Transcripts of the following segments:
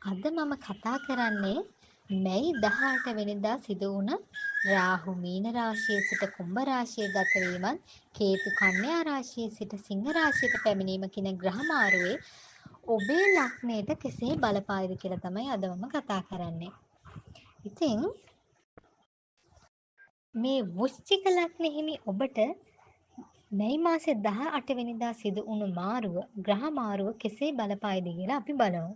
අද මම කතා කරන්නේ මැයි 18 වෙනිදා සිදු වුණ රාහු මීන රාශියේ සිට කුම්භ රාශිය ගත වීමත් කේතු කන්‍යා රාශියේ සිට සිංහ රාශියට පැමිණීම කියන ග්‍රහ මාරුවේ ඔබේ ලග්නයට කෙසේ බලපායිද කියලා තමයි අද මම කතා කරන්නේ. ඉතින් මේ වෘශ්චික ලග්න හිමි ඔබට මැයි මාසේ 18 වෙනිදා සිදු වුණු මාරුව ග්‍රහ මාරුව කෙසේ බලපායිද කියලා අපි බලමු.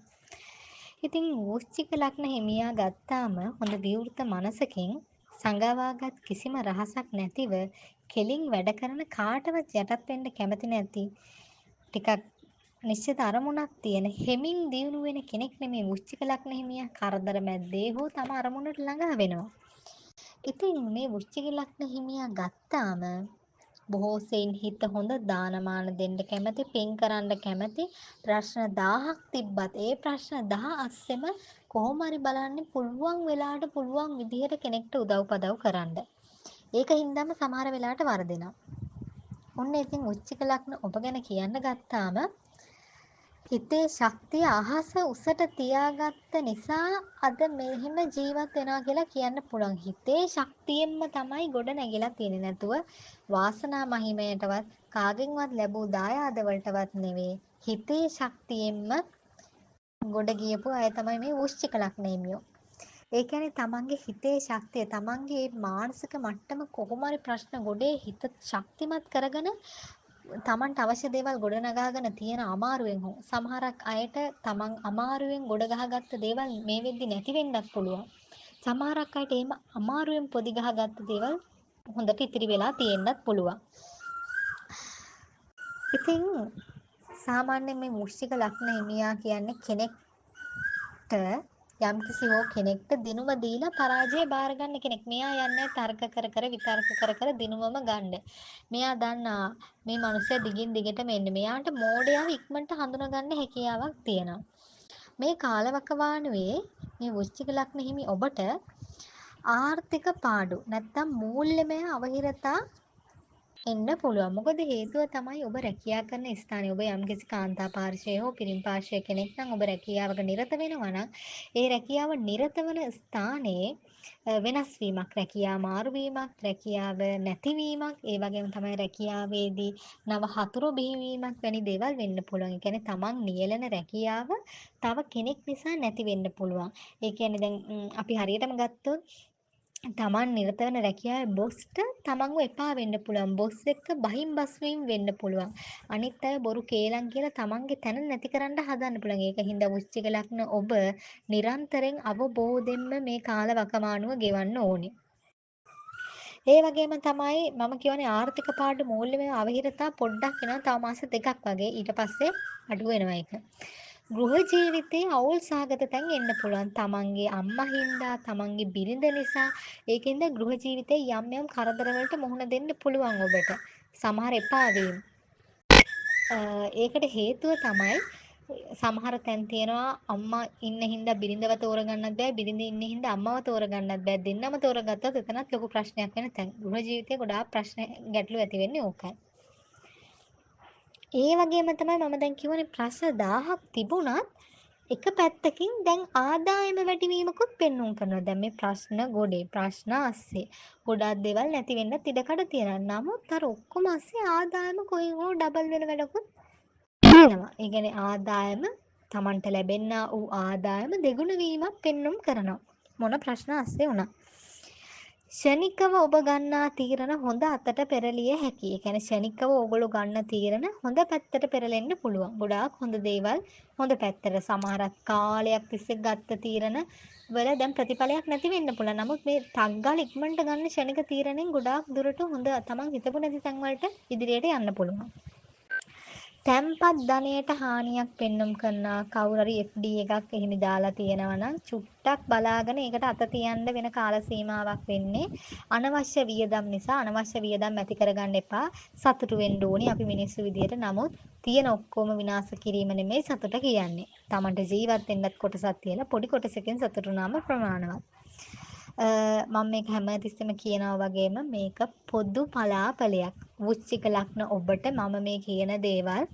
ඉතින් වෘශ්චික ලග්න හිමියා ගත්තාම හොඳ විවෘත මනසකින් සංගවාගත් කිසිම රහසක් නැතිව කෙලින් වැඩ කරන කාටවත් යටත් වෙන්න කැමති නැති ටිකක් නිශ්චිත අරමුණක් තියෙන හෙමින් දියුණු වෙන කෙනෙක් නෙමේ වෘශ්චික ලග්න හිමියා. කරදර මැද්දේ හෝ තම අරමුණට ළඟා වෙනවා. ඉතින් මේ වෘශ්චික ලග්න හිමියා ගත්තාම බොහෝ සෙයින් හිත හොඳ දානමාන දෙන්න කැමති, පින් කරන්න කැමති. ප්‍රශ්න 1000ක් තිබ්බත් ඒ ප්‍රශ්න 10 අස්සෙම කොහොම හරි බලන්නේ පුළුවන් වෙලාවට පුළුවන් විදිහට කෙනෙක්ට උදව්පදව් කරන්න. ඒක හින්දාම සමහර වෙලාවට වරදිනවා. ඔන්න ඉතින් වෘශ්චික ලග්න ඔබ ගැන කියන්න ගත්තාම හිතේ ශක්තිය අහස උසට තියාගත්ත නිසා අද මෙහෙම ජීවත් වෙනවා කියලා කියන්න පුළුවන්. හිතේ ශක්තියෙන්ම තමයි ගොඩ නැගිලා තියෙන්නේ. නැතුව වාසනා මහිමයටවත් කාගෙන්වත් ලැබූ දායාද වලටවත් නෙවෙයි. හිතේ ශක්තියෙන්ම ගොඩ ගියපු අය තමයි මේ වෘශ්චික ලග්න හිමියෝ. ඒ කියන්නේ තමන්ගේ හිතේ ශක්තිය, තමන්ගේ මානසික මට්ටම කොහොම හරි ප්‍රශ්න ගොඩේ හිත ශක්තිමත් කරගෙන තමන්ට අවශ්‍ය දේවල් ගොඩනගාගෙන තියෙන අමාරුවෙන් හෝ සමහරක් අයට තමන් අමාරුවෙන් ගොඩ ගහගත්ත දේවල් මේ වෙද්දි නැති වෙන්නත් පුළුවන්. සමහරක් අයට එහෙම අමාරුවෙන් පොදි ගහගත්ත දේවල් හොඳට ඉතිරි වෙලා තියෙන්නත් පුළුවන්. ඉතින් සාමාන්‍යයෙන් මේ වෘශ්චික ලග්න හිමියා කියන්නේ කෙනෙක්ට යම්කිසි හෝ කෙනෙක්ට දිනුම දීලා පරාජය බාර ගන්න කෙනෙක්. මෙයා යන්නේ තර්ක කර කර විතර්ක කර කර දිනුමම ගන්න. මෙයා දන්නා මේ මනුස්සයා දිගින් දිගටම එන්නේ. මෙයාට මෝඩයාව ඉක්මනට හඳුනා ගන්න හැකියාවක් තියෙනවා. මේ කාලවකවානුවේ මේ වෘශ්චික ලග්න හිමි ඔබට ආර්ථික පාඩු නැත්තම් මූල්‍යමය අවහිරතා එන්න පුළුවන්. මොකද හේතුව තමයි ඔබ රැකියා කරන ස්ථානයේ ඔබ යම්කිසි කාන්තා පාර්ශ්වයේ හෝ පිරිමි පාර්ශ්වයේ කෙනෙක් නම් ඔබ රැකියාවක නිරත වෙනවා නම් ඒ රැකියාව නිරත වන ස්ථානයේ වෙනස් වීමක්, රැකියා මාරු වීමක්, රැකියාව නැතිවීමක්, ඒ වගේම තමයි රැකියාවේදී නව හතුරු බිහිවීමක් වැනි දේවල් වෙන්න පුළුවන්. ඒ කියන්නේ තමන් නියැලෙන රැකියාව තව කෙනෙක් නිසා නැති වෙන්න පුළුවන්. ඒ කියන්නේ දැන් අපි හරියටම ගත්තොත් තමන් නිරත වෙන රැකියාවේ බොස්ට තමන්ව එපා වෙන්න පුළුවන්. බොස් එක්ක බහින් බස්වීම වෙන්න පුළුවන්. අනිත් අය බොරු කේලම් කියලා තමන්ගේ තැන නැති කරන්න හදන්න පුළුවන්. ඒක හින්දා වෘශ්චික ලග්න ඔබ නිරන්තරයෙන් අවබෝධයෙන්ම මේ කාල වකවානුව ගෙවන්න ඕනේ. ඒ වගේම තමයි මම කියවනේ ආර්ථික පාඩු මූල්‍යමය අවහිරතා පොඩ්ඩක් වෙනවා. තව මාස 2ක් වගේ. ඊට පස්සේ අඩු වෙනවා ඒක. ගෘහ ජීවිතයේ අවුල් සහගත තැන් එන්න පුළුවන්. තමන්ගේ අම්මා හින්දා, තමන්ගේ බිරිඳ නිසා. ඒකින්ද ගෘහ ජීවිතයේ යම් යම් කරදර වලට මුහුණ දෙන්න පුළුවන් ඔබට. සමහර එපා වීම. ඒකට හේතුව තමයි සමහර තැන් තියෙනවා අම්මා ඉන්න හින්දා බිරිඳව තෝරගන්නත් බෑ, බිරිඳ ඉන්න හින්දා අම්මව තෝරගන්නත් බෑ. දෙන්නම තෝරගත්තොත් එතනත් ලොකු ප්‍රශ්නයක් වෙන තැන්. ගෘහ ජීවිතයේ ගොඩාක් ප්‍රශ්න ගැටලු ඇති වෙන්නේ ඕකයි. ඒ වගේම තමයි මම දැන් කියවනේ ප්‍රශ්න 1000ක් තිබුණත් එක පැත්තකින් දැන් ආදායම වැඩිවීමකුත් පෙන්වුම් කරනවා. දැන් මේ ප්‍රශ්න ගොඩේ ප්‍රශ්න ASCII ගොඩක් දේවල් නැති වෙන්නත් ඉඩකඩ තියෙනවා. නමුත් අර ඔක්කොම ASCII ආදායම කොහෙන් හෝ ඩබල් වෙන වැඩකුත් තියෙනවා. ඒ කියන්නේ ආදායම Tamanට ලැබෙනා වූ ආදායම දෙගුණ වීමක් පෙන්වුම් කරනවා. මොන ප්‍රශ්න ASCII වුණා. ෂණිකව ඔබ ගන්නා තීරණ හොඳ අතට පෙරලිය හැකියි. ඒ කියන්නේ ෂණිකව ඕගොල්ලෝ ගන්න තීරණ හොඳ පැත්තට පෙරලෙන්න පුළුවන්. ගොඩාක් හොඳ දේවල් හොඳ පැත්තට. සමහරක් කාලයක් තිස්සේ ගත්ත තීරණ වල දැන් ප්‍රතිඵලයක් නැති වෙන්න පුළුවන්. නමුත් මේ ටග්ගාල ඉක්මනට ගන්න ෂණික තීරණෙන් ගොඩාක් දුරට හොඳ තමන් හිතපු නැති තැන් වලට ඉදිරියට යන්න පුළුවන්. තැන්පත් ධනයට හානියක් පෙන්නුම් කරන කවුරු හරි FD එකක් එහෙම දාලා තියෙනවා නම් චුට්ටක් බලාගෙන ඒකට අත තියන්න වෙන කාල සීමාවක් වෙන්නේ අනවශ්‍ය වියදම් නිසා. අනවශ්‍ය වියදම් ඇති කරගන්න එපා. සතුටු වෙන්න ඕනේ අපි මිනිස්සු විදියට. නමුත් තියෙන ඔක්කොම විනාශ කිරීම නෙමෙයි සතුට කියන්නේ. Tamanට ජීවත් වෙන්නත් කොටසක් තියලා පොඩි කොටසකින් සතුටු වුණාම ප්‍රමාණවත්. මම මේක හැමතිස්සෙම කියනවා වගේම මේක පොදු පලාපලයක්. වෘශ්චික ලග්න ඔබට මම මේ කියන දේවල්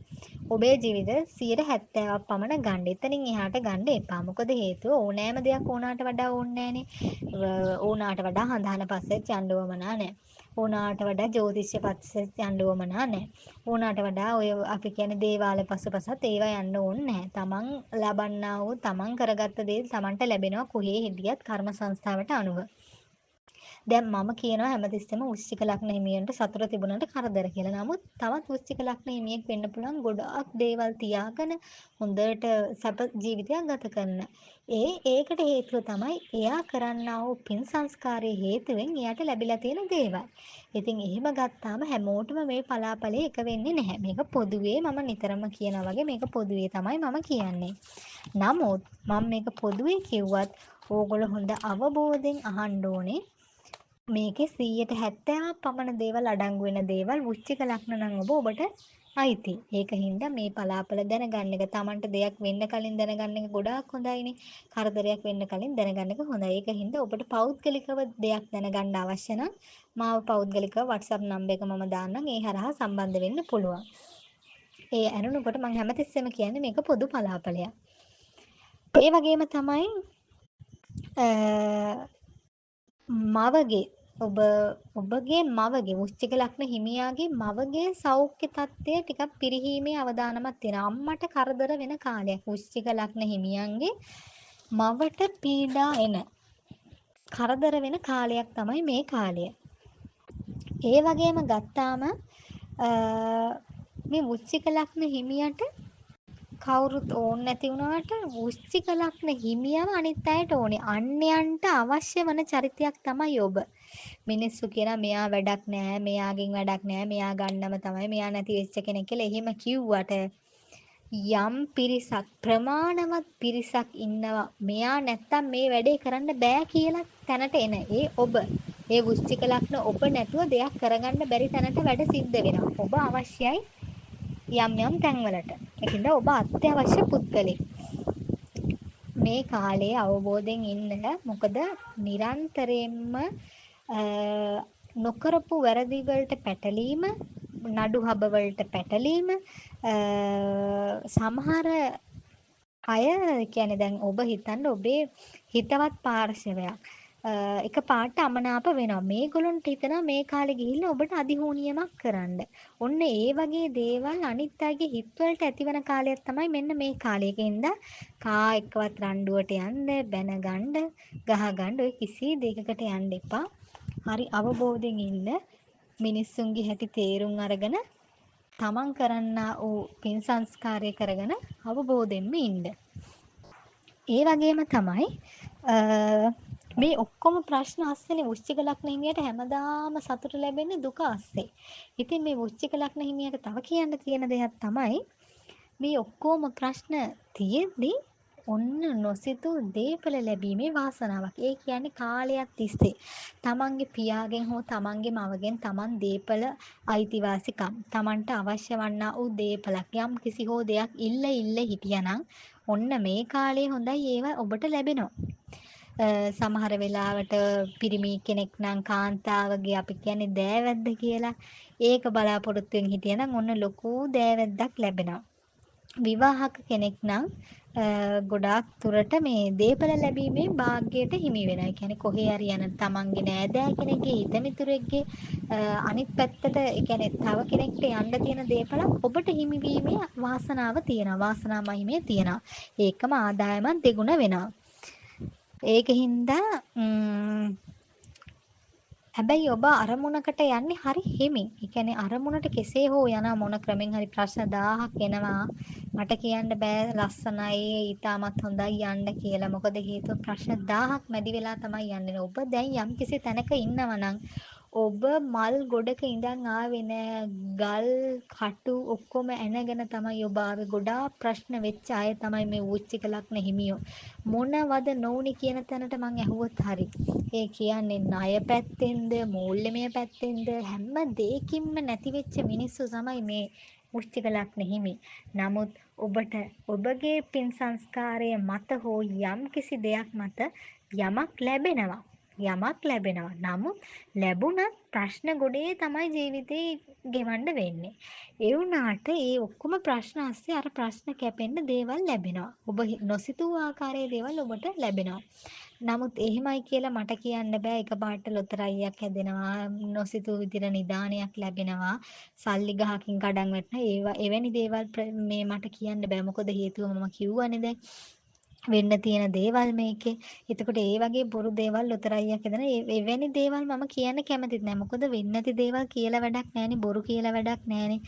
ඔබේ ජීවිත 70%ක් පමණ ගන්න. එතනින් එහාට ගන්න එපා. මොකද හේතුව ඕනෑම දෙයක් ඕනාට වඩා ඕනේ නැහනේ. ඕනාට වඩා හඳහන පස්සෙත් යන්න උවමනා නැහැ. ඕනාට වඩා ජ්‍යොතිෂ්‍ය පස්සෙත් යන්න උවමනා නැහැ. ඕනාට වඩා ඔය අපි කියන්නේ දේවාල පසුපසත් ඒවා යන්න ඕනේ නැහැ. තමන් ලබන්නා වූ තමන් කරගත්ත දේ තමන්ට ලැබෙනවා කොහේ හිටියත් කර්ම සංස්ථාවට අනුව. දැන් මම කියනවා හැමතිස්සෙම වෘශ්චික ලග්න හිමියන්ට සතුට තිබුණාට කරදර කියලා. නමුත් තවත් වෘශ්චික ලග්න හිමියෙක් වෙන්න පුළුවන් ගොඩාක් දේවල් තියාගෙන හොඳට සැප ජීවිතයක් ගත කරන. ඒකට හේතුව තමයි එයා කරන්නා වූ පින් සංස්කාරයේ හේතුවෙන් එයාට ලැබිලා තියෙන දේවල්. ඉතින් එහෙම ගත්තාම හැමෝටම මේ පලාපලේ එක වෙන්නේ නැහැ. මේක පොදුවේ මම නිතරම කියනා වගේ මේක පොදුවේ තමයි මම කියන්නේ. නමුත් මම මේක පොදුවේ කිව්වත් ඕගොල්ලෝ හොඳ අවබෝධයෙන් අහන්න ඕනේ. මේකේ 70% පමණ දේවල් අඩංගු වෙන දේවල් වෘශ්චික ලග්න නම් ඔබට අයිති. ඒකින්ද මේ පලාපල දැනගන්න එක Tamanට දෙයක් වෙන්න කලින් දැනගන්න එක ගොඩාක් හොඳයිනේ. කරදරයක් වෙන්න කලින් දැනගන්න එක හොඳයි. ඒකින්ද ඔබට පෞද්ගලිකව දෙයක් දැනගන්න අවශ්‍ය නම් මාව පෞද්ගලිකව WhatsApp නම්බර් එක මම දාන්නම්. ඒ හරහා සම්බන්ධ වෙන්න පුළුවන්. ඒ ඇනුනකොට මම හැමතිස්සෙම කියන්නේ මේක පොදු පලාපලයක්. ඒ වගේම තමයි මවගේ ඔබගේ මවගේ වෘශ්චික ලග්න හිමියාගේ මවගේ සෞඛ්‍ය තත්ත්වය ටිකක් පිරිහීමේ අවදානමක් තියෙනවා. අම්මට කරදර වෙන කාලයක් වෘශ්චික ලග්න හිමියන්ගේ මවට පීඩා එන කරදර වෙන කාලයක් තමයි මේ කාලය. ඒ වගේම ගත්තාම මේ වෘශ්චික ලග්න හිමියට කවුරුත් ඕනේ නැති වුණාට වෘශ්චික ලග්න හිමියව අනිත් අයට ඕනේ. අන්‍යයන්ට අවශ්‍ය වන චරිතයක් තමයි ඔබ. මිනිස්සු කියනවා මෙයා වැඩක් නෑ, මෙයාගෙන් වැඩක් නෑ, මෙයා ගන්නම තමයි, මෙයා නැති වෙච්ච කෙනෙක් කියලා එහෙම කිව්වට යම් පිරිසක් ප්‍රමාණවත් පිරිසක් ඉන්නවා මෙයා නැත්තම් මේ වැඩේ කරන්න බෑ කියලා තැනට එන. ඔබ ඒ වෘශ්චික ලග්න ඔබ නැතුව දෙයක් කරගන්න බැරි තැනට වැඩ සිද්ධ වෙනවා. ඔබ අවශ්‍යයි යම් තැන්වලට. ඒකින්ද ඔබ අත්‍යවශ්‍ය පුද්ගලෙක්. මේ කාලේ අවබෝධයෙන් ඉන්න. මොකද නිරන්තරයෙන්ම නොකරපු වැරදි වලට පැටලීම, නඩු හබ වලට පැටලීම සමහර අය කියන්නේ දැන් ඔබ හිතන්න ඔබේ හිතවත් පාර්ශවයක් එක පාට අමනාප වෙනවා. මේගොල්ලන්ට හිතනවා මේ කාලේ ගිහිල්ලා ඔබට අධිහෝනියමක් කරන්න. ඔන්න ඒ වගේ දේවල් අනිත් අයගේ හිතවලට ඇතිවන කාලයක් තමයි මෙන්න මේ කාලයකින්ද කා එක්කවත් රණ්ඩුවට යන්න, බැන ගන්න, ගහ ගන්න ඔය කිසි දෙයකට යන්න එපා. හරි අවබෝධයෙන් ඉන්න. මිනිස්සුන්ගේ හැටි තේරුම් අරගෙන තමන් කරන්නා වූ පින් සංස්කාරය කරගෙන අවබෝධයෙන්ම ඉන්න. ඒ වගේම තමයි මේ ඔක්කොම ප්‍රශ්න අස්සනේ වෘශ්චික ලග්න හිමියට හැමදාම සතුට ලැබෙන්නේ දුක අස්සේ. ඉතින් මේ වෘශ්චික ලග්න හිමියට තව කියන්න තියෙන දෙයක් තමයි මේ ඔක්කොම ප්‍රශ්න තියෙද්දී ඔන්න නොසිතූ දේපල ලැබීමේ වාසනාවක්. ඒ කියන්නේ කාලයක් තිස්සේ තමන්ගේ පියාගෙන් හෝ තමන්ගේ මවගෙන් තමන් දේපල අයිතිවාසිකම් තමන්ට අවශ්‍ය වන්නා වූ දේපලක් යම් කිසි හෝ දෙයක් ඉල්ල හිටියානම් ඔන්න මේ කාලේ හොඳයි ඒවා ඔබට ලැබෙනවා. සමහර වෙලාවට පිරිමි කෙනෙක් නම් කාන්තාවගේ අපි කියන්නේ දෑවැද්ද කියලා ඒක බලාපොරොත්තුෙන් හිටියනම් ඔන්න ලොකු දෑවැද්දක් ලැබෙනවා. විවාහක කෙනෙක් නම් ගොඩාක් දුරට මේ දේපල ලැබීමේ වාග්යයට හිමි වෙනවා. ඒ කියන්නේ කොහේ හරි යන තමන්ගේ නෑදෑ කෙනෙක්ගේ හිතමිතුරෙක්ගේ අනිත් පැත්තට ඒ කියන්නේ තව කෙනෙක්ට යන්න තියෙන දේපල ඔබට හිමි වීමේ වාසනාව තියෙනවා. වාසනා මහිමේ තියෙනවා. ඒකම ආදායමත් දෙගුණ වෙනවා. ඒකින්ද හැබැයි ඔබ අරමුණකට යන්නේ හරි හිමින්. ඒ කියන්නේ අරමුණට කෙසේ හෝ යන මොන ක්‍රමෙන් හරි ප්‍රශ්න 1000ක් එනවා. මට කියන්න බෑ ලස්සනයි ඊටමත් හොඳයි යන්න කියලා. මොකද හේතුව ප්‍රශ්න 1000ක් මැදි වෙලා තමයි යන්නේ. ඔබ දැන් යම්කිසි තැනක ඉන්නවා නම් ඔබ මල් ගොඩක ඉඳන් ආවේ නෑ. ගල් කටු ඔක්කොම ඇනගෙන තමයි ඔබ ආවේ. ගොඩාක් ප්‍රශ්න වෙච්ච අය තමයි මේ වෘශ්චික ලග්න හිමියෝ. මොනවද නොඋනි කියන තැනට මං ඇහුවොත් හරි. ඒ කියන්නේ ණය පැත්තෙන්ද මූල්‍යමය පැත්තෙන්ද හැම දෙයකින්ම නැති වෙච්ච මිනිස්සු තමයි මේ වෘශ්චික ලග්න හිමි. නමුත් ඔබට ඔබගේ පින් සංස්කාරය මත හෝ යම් කිසි දෙයක් මත යමක් ලැබෙනවා. යමක් ලැබෙනවා. නමුත් ලැබුණත් ප්‍රශ්න ගොඩේ තමයි ජීවිතේ ගෙවන්න වෙන්නේ. ඒ වුණාට ඒ ඔක්කොම ප්‍රශ්න ASCII අර ප්‍රශ්න කැපෙන්න දේවල් ලැබෙනවා. ඔබ නොසිතූ ආකාරයේ දේවල් ඔබට ලැබෙනවා. නමුත් එහෙමයි කියලා මට කියන්න බෑ එකපාරට ලොතරැයියක් හැදෙනවා, නොසිතූ විදිහට නිදානයක් ලැබෙනවා, සල්ලි ගහකින් කඩන් වැටෙනවා. ඒවා එවැනි දේවල් මේ මට කියන්න බෑ. මොකද හේතුව මම කිව්වනේ දැන් වෙන්න තියෙන දේවල් මේකේ. එතකොට ඒ වගේ බොරු දේවල් ලොතරැයියක් හැදෙන එවැනි දේවල් මම කියන්න කැමතිත් නෑ. මොකද වෙන්නේ නැති දේවල් කියලා වැඩක් නෑනේ, බොරු කියලා වැඩක් නෑනේ.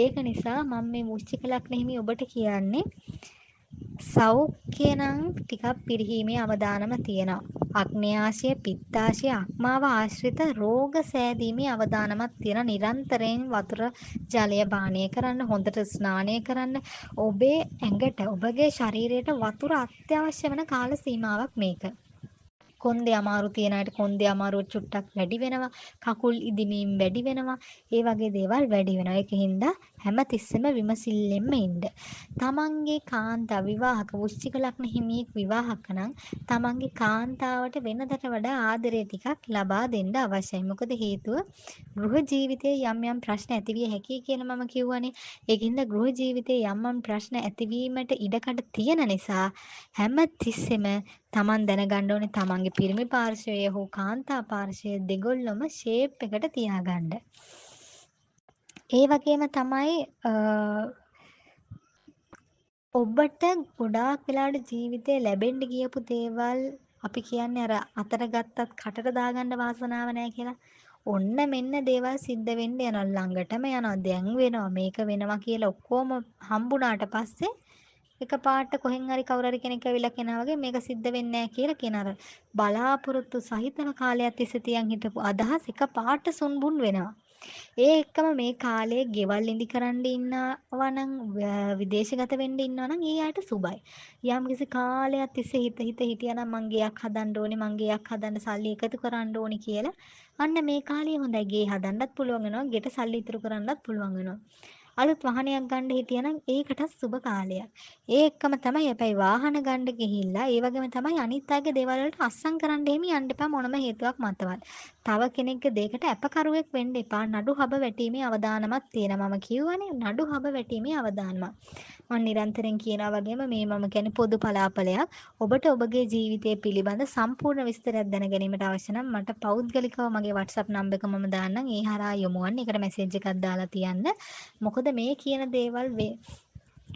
ඒක නිසා මම මේ වෘශ්චික ලග්න හිමි ඔබට කියන්නේ සෞඛ්‍ය නම් ටිකක් පිරිහීමේ අවදානම තියෙනවා. අග්න්‍යාශය, පිත්තාශය, අක්මාව ආශ්‍රිත රෝග සෑදීමේ අවදානමක් තියෙන. නිරන්තරයෙන් වතුර ජලය පානය කරන්න, හොඳට ස්නානය කරන්න. ඔබේ ඇඟට, ඔබගේ ශරීරයට වතුර අත්‍යවශ්‍ය වෙන කාල සීමාවක් මේක. කොන්දේ අමාරු තියන අයට කොන්දේ අමාරුව චුට්ටක් වැඩි වෙනවා. කකුල් ඉදිමීම් වැඩි වෙනවා. ඒ වගේ දේවල් වැඩි වෙනවා. ඒකින්ද හැමතිස්සෙම විමසිල්ලෙන්ම ඉන්න. තමන්ගේ කාන්තා විවාහක වෘශ්චික ලග්න හිමියෙක් විවාහක නම් තමන්ගේ කාන්තාවට වෙනදට වඩා ආදරය ටිකක් ලබා දෙන්න අවශ්‍යයි. මොකද හේතුව ගෘහ ජීවිතයේ යම් යම් ප්‍රශ්න ඇතිවිය හැකියි කියලා මම කිව්වනේ. ඒකින්ද ගෘහ ජීවිතයේ යම් ප්‍රශ්න ඇතිවීමට ඉඩකඩ තියෙන නිසා හැමතිස්සෙම තමන් දැනගන්න ඕනේ තමන්ගේ පිරිමි පාර්ශවය හෝ කාන්තා පාර්ශවය දෙගොල්ලම ෂේප් එකට තියාගන්න. ඒ වගේම තමයි ඔබට ගොඩාක් වෙලාවට ජීවිතේ ලැබෙන්න ගියපු දේවල් අපි කියන්නේ අර අතට ගත්තත් කටට දාගන්න වාසනාව නැහැ කියලා. ඔන්න මෙන්න දේවල් සිද්ධ වෙන්න යනවා, ළඟටම යනවා, දැන් වෙනවා, මේක වෙනවා කියලා ඔක්කොම හම්බුණාට පස්සේ එකපාරට කොහෙන් හරි කවුරු හරි කෙනෙක් ඇවිල්ලා කෙනා වගේ මේක සිද්ධ වෙන්නේ නැහැ කියලා කියන අර බලාපොරොත්තු සහිතව කාලයක් තිස්සේ තියන් හිටපු අදහස් එකපාරට සුන්බුන් වෙනවා. ඒ එක්කම මේ කාලේ ගෙවල් ඉදි කරන්න ඉන්නවා නම් විදේශගත වෙන්න ඉන්නවා නම් ඒ ආයත සුබයි. යම් කිසි කාලයක් තිස්සේ හිටියා නම් මං ගෙයක් හදන්න ඕනේ, මං ගෙයක් හදන්න සල්ලි එකතු කරන්න ඕනේ කියලා අන්න මේ කාලේ හොඳයි. ගේ හදන්නත් පුළුවන් වෙනවා, ගෙට සල්ලි ඉතුරු කරන්නත් පුළුවන් වෙනවා. අලුත් වාහනයක් ගන්න හිටියනම් ඒකටත් සුබ කාලයක්. ඒ එක්කම තමයි හැබැයි වාහන ගන්න ගිහිල්ලා ඒ වගේම තමයි අනිත් අයගේ දේවල් වලට අස්සම් කරන්න එහෙම යන්න එපා මොනම හේතුවක් මතවත්. තව කෙනෙක්ගේ දෙයකට අපකරුවෙක් වෙන්න එපා. නඩු හබ වැටීමේ අවදානමක් තියෙනවා. මම කියවනේ නඩු හබ වැටීමේ අවදානමක්. මම නිරන්තරයෙන් කියනවා වගේම මේ මම කියන්නේ පොදු පලාපලයක්. ඔබට ඔබගේ ජීවිතය පිළිබඳ සම්පූර්ණ විස්තරයක් දැන ගැනීමට අවශ්‍ය නම් මට පෞද්ගලිකව මගේ WhatsApp නම්බර් එක මම දාන්නම්. ඒ හරහා යොමුවන්න. ඒකට මැසේජ් එකක් දාලා තියන්න. මොකද මේ කියන දේවල්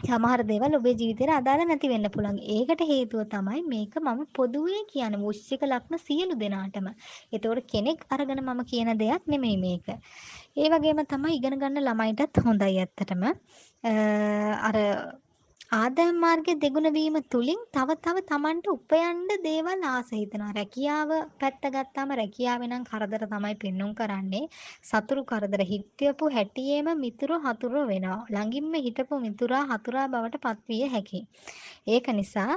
සමහර දේවල් ඔබේ ජීවිතේට අදාළ නැති වෙන්න පුළුවන්. ඒකට හේතුව තමයි මේක මම පොදුවේ කියන වෘශ්චික ලග්න සියලු දෙනාටම. ඒතකොට කෙනෙක් අරගෙන මම කියන දෙයක් නෙමෙයි මේක. ඒ වගේම තමයි ඉගෙන ගන්න ළමයිටත් හොඳයි ඇත්තටම. අර ආදායම් මාර්ගය දෙගුණ වීම තුලින් තව තමන්ට උපයන්න දේවල් ආස හිතෙනවා. රැකියාව පැත්ත ගත්තාම රැකියාවේ නම් කරදර තමයි පෙන්눔 කරන්නේ. සතුරු කරදර හිටපු හැටියේම මිතුරු හතුරු වෙනවා. ළඟින්ම හිටපු මිතුරා හතුරා බවට පත්විය හැකියි. ඒක නිසා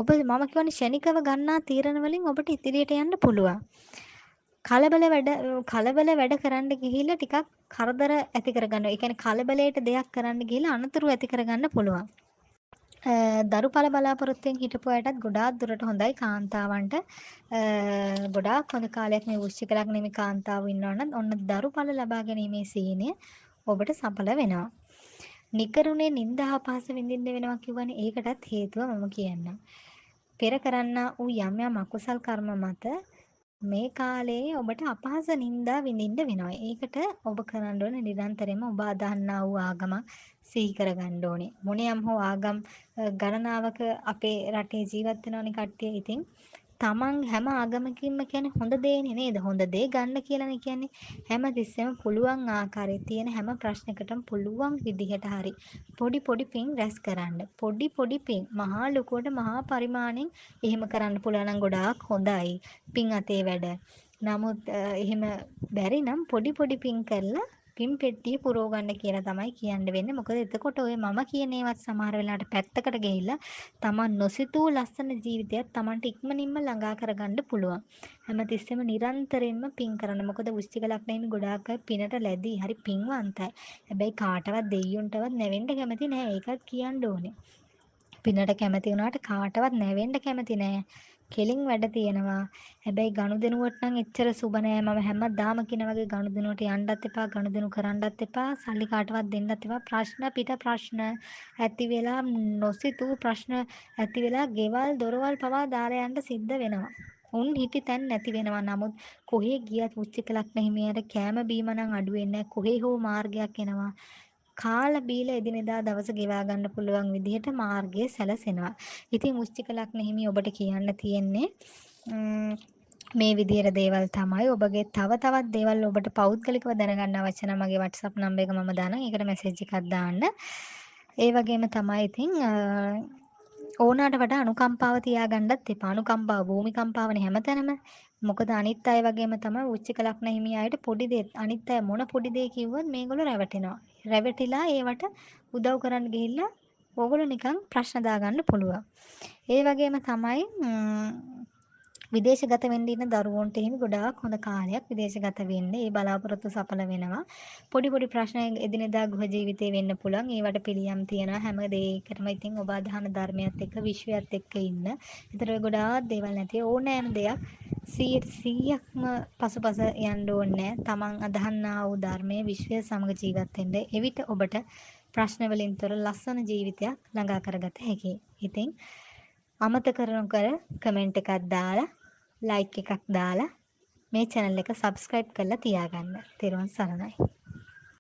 ඔබ මම කියන්නේ ෂණිකව ගන්නා තීරණ වලින් ඔබට ඉදිරියට යන්න පුළුවන්. කලබල වැඩ කරන්න ගිහිල්ලා ටිකක් කරදර ඇති කරගන්නවා. ඒ කියන්නේ කලබලයට දෙයක් කරන්න ගිහිල්ලා අනතුරු ඇති කරගන්න පුළුවන්. දරුඵල බලාපොරොත්තුෙන් හිටපු අයටත් ගොඩාක් දුරට හොඳයි කාන්තාවන්ට. ගොඩාක් හොඳ කාලයක් මේ වෘශ්චික ලග්නෙමි කාන්තාවෝ ඉන්නවනම් ඔන්න දරුඵල ලබා ගැනීමේ සීනය ඔබට සඵල වෙනවා. නිකරුණේ නිന്ദා අපහාස විඳින්න වෙනවා කියවනේ ඒකටත් හේතුව මම කියන්නම්. පෙර කරන්නා වූ යම් යම් අකුසල් කර්ම මත මේ කාලේ ඔබට අපහාස නිന്ദා විඳින්න වෙනවා. ඒකට ඔබ කරන්න ඕනේ නිරන්තරයෙන්ම ඔබ අදහන්නා වූ ආගමක් සිහි කරගන්න ඕනේ. මොනියම් හෝ ආගම් ගණනාවක අපේ රටේ ජීවත් වෙනවනේ කට්ටිය. ඉතින් තමන් හැම ආගමකින්ම කියන්නේ හොඳ දේනේ නේද? හොඳ දේ ගන්න කියලානේ කියන්නේ. හැම තිස්සෙම පුළුවන් ආකාරයේ තියෙන හැම ප්‍රශ්නයකටම පුළුවන් විදිහට හරි පොඩි පින් රැස් කරන්න. පොඩි පින් මහා ලොකුවට මහා පරිමාණයෙන් එහෙම කරන්න පුළුවන් නම් ගොඩාක් හොඳයි. පින් අතේ වැඩ. නමුත් එහෙම බැරි නම් පොඩි පින් කරලා පින් පෙට්ටිය පුරව ගන්න කියලා තමයි කියන්න වෙන්නේ. මොකද එතකොට ඔය මම කියන ඒවත් සමහර වෙලාවට පැත්තකට ගිහිල්ලා තමන් නොසිතූ ලස්සන ජීවිතයක් තමන්ට ඉක්මනින්ම ළඟා කරගන්න පුළුවන්. හැමතිස්සෙම නිරන්තරයෙන්ම පින් කරන්න. මොකද වෘශ්චික ලග්නෙම ගොඩාක් අය පිනට ලැබී හරි පින්වන්තයි. හැබැයි කාටවත් දෙයියොන්ටවත් නැවෙන්න කැමති නෑ. ඒකත් කියන්න ඕනේ. පිනට කැමති වුණාට කාටවත් නැවෙන්න කැමති නෑ. කෙලින් වැඩ තියෙනවා. හැබැයි ගනුදෙනුවට නම් එච්චර සුබ නෑ. මම හැමදාම කියන වගේ ගනුදෙනුවට යන්නත් එපා, ගනුදෙනු කරන්නත් එපා, සල්ලි කාටවත් දෙන්නත් එපා. ප්‍රශ්න පිට ප්‍රශ්න ඇති වෙලා නොසිතූ ප්‍රශ්න ඇති වෙලා ගෙවල් දොරවල් පවා දාලා යන්න සිද්ධ වෙනවා. උන් හිටි තැන් නැති වෙනවා. නමුත් කොහේ ගියත් වෘශ්චික ලග්න හිමියට කෑම බීම නම් අඩු වෙන්නේ නැහැ. කොහේ හෝ මාර්ගයක් එනවා. කාලා බීලා එදිනෙදා දවස ගෙවා ගන්න පුළුවන් විදිහට මාර්ගය සැලසෙනවා. ඉතින් වෘශ්චික ලග්න හිමි ඔබට කියන්න තියෙන්නේ මේ විදිහට දේවල් තමයි. ඔබගේ තව තවත් දේවල් ඔබට පෞද්ගලිකව දැනගන්න අවශ්‍ය නම් මගේ WhatsApp නම්බර් එක මම දානවා. ඒකට මැසේජ් එකක් දාන්න. ඒ වගේම තමයි ඉතින් ඕනාට වඩා අනුකම්පාව තියාගන්නත් එපා. අනුකම්පාව භූමිකම්පාවනේ හැමතැනම. මොකද අනිත් අය වගේම තමයි වෘශ්චික ලග්න හිමි අයට පොඩි දේ අනිත් අය මොන පොඩි දේ කිව්වත් මේගොල්ලෝ රැවටෙනවා. රැවටිලා ඒවට උදව් කරන්න ගිහිල්ලා ඕගොල්ලෝ නිකන් ප්‍රශ්න දාගන්න පුළුවන්. ඒ වගේම තමයි විදේශගත වෙන්න ඉන්න දරුවන්ට එහෙම ගොඩාක් හොඳ කාලයක් විදේශගත වෙන්න. ඒ බලාපොරොත්තු සඵල වෙනවා. පොඩි පොඩි ප්‍රශ්න එදිනෙදා ගෘහ ජීවිතේ වෙන්න පුළුවන්. ඒවට පිළියම් තියනවා. හැම දෙයකටම ඉතින් ඔබ අදහන ධර්මයත් එක්ක විශ්වයත් එක්ක ඉන්න. ඒතර ඔය ගොඩාක් දේවල් නැති ඕනෑම දෙයක් 100%ක්ම පසුපස යන්න ඕනේ. තමන් අදහන්නා වූ ධර්මයේ විශ්වය සමග ජීවත් වෙන්න. එවිට ඔබට ප්‍රශ්න වලින් තොර ලස්සන ජීවිතයක් ළඟා කරගත හැකියි. ඉතින් අමතක කර කමෙන්ට් එකක් දාලා ලයික් එකක් දාලා මේ channel එක subscribe කරලා තියාගන්න. තෙරුවන් සරණයි.